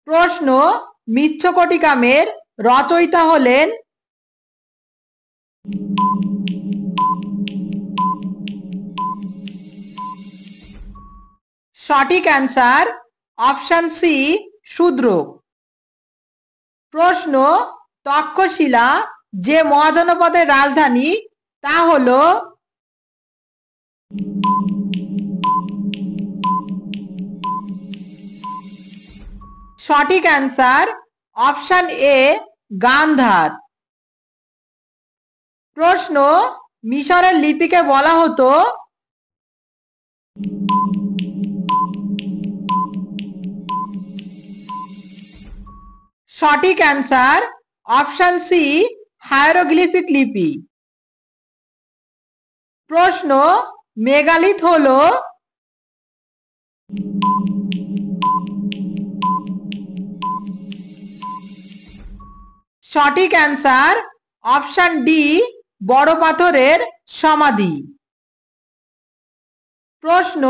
প্রশ্ন, মৃচ্ছকটিকামের রচয়িতা হলেন? সঠিক অ্যান্সার অপশন সি শূদ্রক। প্রশ্ন, তক্ষশিলা যে মহাজনপদের রাজধানী তা হল? সঠিক অ্যান্সার অপশন এ গান্ধার। প্রশ্ন, মিশরের লিপিকে বলা হতো? সঠিক অ্যান্সার অপশন সি হায়ারোগ্লিফিক লিপি। প্রশ্ন, মেগালিথ হল? সঠিক অ্যান্সার অপশন ডি বড় পাথরের সমাধি। প্রশ্ন,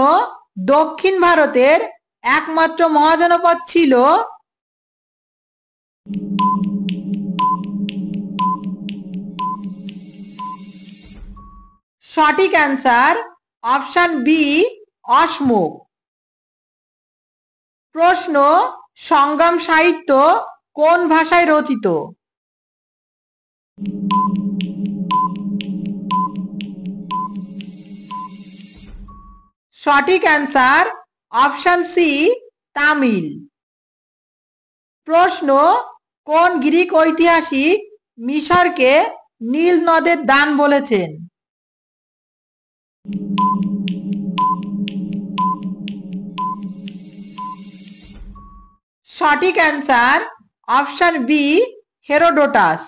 দক্ষিণ ভারতের একমাত্র মহাজনপদ ছিল? সঠিক অ্যান্সার অপশন বি অশমোক। প্রশ্ন, সংগ্রাম সাহিত্য কোন ভাষায় রচিত? সঠিক অ্যান্সার অপশন সি তামিল। প্রশ্ন, কোন গ্রিক ঐতিহাসিক মিশরকে নীল নদের দান বলেছেন? সঠিক অ্যান্সার অপশন বি হেরোডোটাস।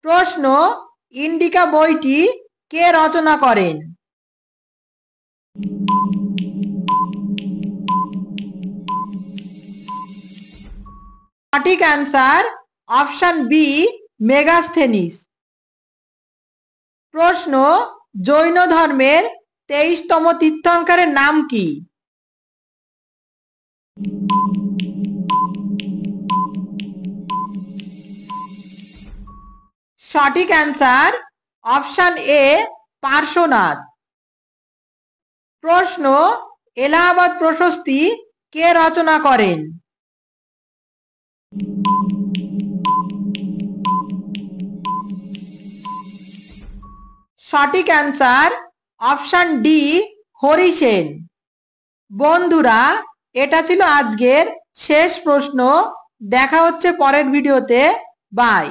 প্রশ্ন, ইন্ডিকা বইটি কে রচনা করেন? সঠিক অ্যান্সার অপশন বি মেগাস্থেনিস। প্রশ্ন, জৈন ধর্মের 23তম তীর্থঙ্করের নাম কি? সঠিক অ্যান্সার অপশন এ পার্শ্বনাথ। প্রশ্ন, এলাহাবাদ প্রশস্তি কে রচনা করেন? সঠিক answer option D Hari Sen. বন্ধুরা, এটা ছিল আজকের শেষ প্রশ্ন। দেখা হচ্ছে পরের ভিডিওতে। বাই।